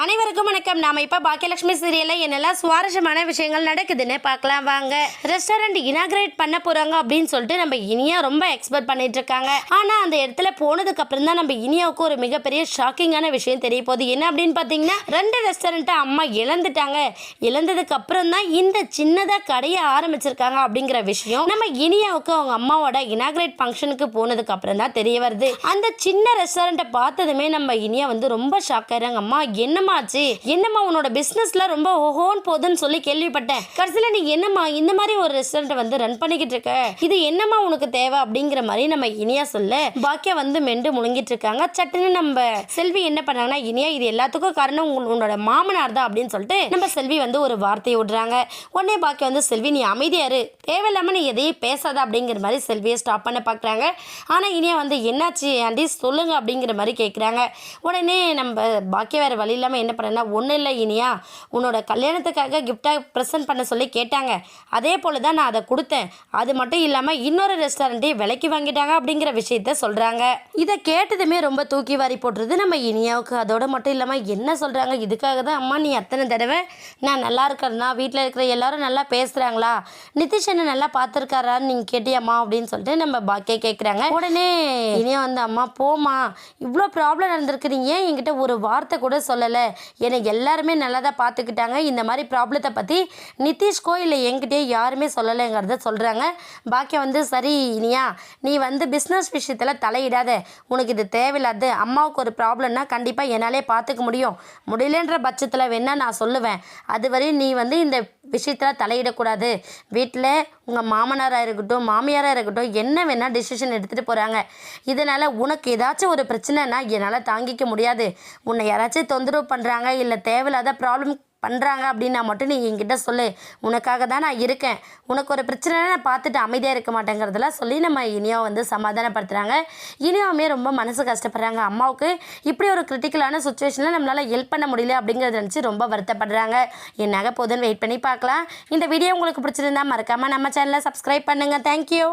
அனைவருக்கும் வணக்கம். நாம இப்ப பாக்கியலட்சுமி சீரியல்ல என்னெல்லாம் சுவாரஸ்யமான விஷயங்கள் நடக்குதுன்னு பார்க்கலாம் வாங்க. ரெஸ்டாரண்ட் இனாகிரேட் பண்ண போறாங்க அப்படின்னு சொல்லிட்டு நம்ம இனியா ரொம்ப எக்ஸ்பெக்ட் பண்ணிட்டு இருக்காங்க. ஆனா அந்த இடத்துல போனதுக்கு அப்புறம் தான் நம்ம இனியாவுக்கு ஒரு மிகப்பெரிய ஷாக்கிங்கான விஷயம் தெரிய போகுது. என்ன அப்படின்னு பாத்தீங்கன்னா, 2 ரெஸ்டாரண்ட்டை அம்மா இழந்துட்டாங்க. இழந்ததுக்கு அப்புறம் தான் இந்த சின்னதா கடையை ஆரம்பிச்சிருக்காங்க அப்படிங்கிற விஷயம் நம்ம இனியாவுக்கு அவங்க அம்மாவோட இனாகிரேட் ஃபங்க்ஷனுக்கு போனதுக்கு அப்புறம் தான் தெரிய வருது. அந்த சின்ன ரெஸ்டாரண்ட்டை பார்த்ததுமே நம்ம இனியா வந்து ரொம்ப ஷாக் ஆயிடுறாங்க. அம்மா என்னம்மா உன்னோட பிசினஸ்ல ரொம்ப ஓஹோன்னு போகுதுன்னு சொல்லி கேள்விப்பட்டேன். கடைசியில நீ என்னம்மா இந்த மாதிரி ஒரு ரெஸ்டாரண்ட் வந்து ரன் பண்ணிக்கிட்டு இருக்க, இது என்னம்மா உனக்கு தேவை அப்படிங்கிற மாதிரி நம்ம இனியா சொல்ல பாக்கியா வந்து மெண்டு முழுங்கிட்டு இருக்காங்க. சட்டுன்னு நம்ம செல்வி என்ன பண்ணாங்கன்னா, இனியா இது எல்லாத்துக்கும் காரணம் உன்னோட மாமனார் தான் அப்படின்னு சொல்லிட்டு நம்ம செல்வி வந்து ஒரு வார்த்தையை விடுறாங்க. உடனே பாக்கியா வந்து, செல்வி நீ அமைதியாரு, தேவையில்லாம நீ எதையும் பேசாத அப்படிங்கிற மாதிரி செல்வியை ஸ்டாப் பண்ண பாக்குறாங்க. ஆனா இனியா வந்து என்னாச்சு ஆண்டி சொல்லுங்க அப்படிங்கிற மாதிரி கேட்குறாங்க. உடனே நம்ம பாக்கியா வேற வழி இல்லாமல் என்ன பண்ணேன்னா, ஒன்றும் இல்லை இனியா, உன்னோட கல்யாணத்துக்காக கிஃப்டாக ப்ரெசென்ட் பண்ண சொல்லி கேட்டாங்க, அதே போல் தான் நான் அதை கொடுத்தேன். அது மட்டும் இல்லாமல் இன்னொரு ரெஸ்டாரண்ட்டையும் விலைக்கு வாங்கிட்டாங்க அப்படிங்கிற விஷயத்த சொல்கிறாங்க. இதை கேட்டதுமே ரொம்ப தூக்கி வாரி போட்டுருது நம்ம இனியாவுக்கு. அதோட மட்டும் இல்லாமல் என்ன சொல்கிறாங்க, இதுக்காக தான் அம்மா நீ அத்தனை தடவை நான் நல்லா இருக்கிறேன்னா, வீட்டில் இருக்கிற எல்லாரும் நல்லா பேசுகிறாங்களா, நிதிஷ் என்ன நல்லா பார்த்துருக்காரான்னு நீங்கள் கேட்டியம்மா அப்படின்னு சொல்லிட்டு நம்ம பாக்கியா கேட்குறாங்க. உடனே இனியா வந்து, அம்மா போமா, இவ்வளோ ப்ராப்ளம் நடந்திருக்கு, நீ ஏன் என்கிட்ட ஒரு வார்த்தை கூட சொல்லலை, எனக்கு எல்லாருமே நல்லா தான் பார்த்துக்கிட்டாங்க, இந்த மாதிரி ப்ராப்ளத்தை பற்றி நிதிஷ்கோ இல்லை என்கிட்டே யாருமே சொல்லலைங்கிறத சொல்கிறாங்க. பாக்கியா வந்து, சரி இனியா நீ வந்து பிஸ்னஸ் விஷயத்தில் தலையிடாத, உனக்கு இது தேவையில்லாது, அம்மாவுக்கு ஒரு ப்ராப்ளம்னா கண்டிப்பாக என்னாலே பார்த்துக்க முடியலன்ற பட்சத்தில் வேணால் நான் சொல்லுவேன், அதுவரை நீ வந்து இந்த விஷயத்தில் தலையிடக்கூடாது. வீட்டில் உங்கள் மாமனாராக இருக்கட்டும் மாமியாராக இருக்கட்டும் என்ன வேணால் டிசிஷன் எடுத்துகிட்டு போகிறாங்க, இதனால் உனக்கு ஏதாச்சும் ஒரு பிரச்சனைனா என்னால் தாங்கிக்க முடியாது, உன்னை யாராச்சும் தொந்தரவு பண்ணுறாங்க இல்லை தேவையில்லாத ப்ராப்ளம் பண்ணுறாங்க அப்படின்னா மட்டும் நீ என்கிட்ட சொல்லு, உனக்காக தான் நான் இருக்கேன், உனக்கு ஒரு பிரச்சனைனா நான் பார்த்துட்டு அமைதியாக இருக்க மாட்டேங்கிறதெல்லாம் சொல்லி நம்ம இனியாவை வந்து சமாதானப்படுத்துகிறாங்க. இனியாவுமே ரொம்ப மனசு கஷ்டப்படுறாங்க. அம்மாவுக்கு இப்படி ஒரு கிரிட்டிக்கலான சுச்சுவேஷனில் நம்மளால் ஹெல்ப் பண்ண முடியல அப்படிங்கிறத நினச்சி ரொம்ப வருத்தப்படுறாங்க. என்னாக போதுன்னு வெயிட் பண்ணி பார்க்கலாம். இந்த வீடியோ உங்களுக்கு பிடிச்சிருந்தா மறக்காமல் நம்ம சேனலை சப்ஸ்கிரைப் பண்ணுங்கள். தேங்க்யூ.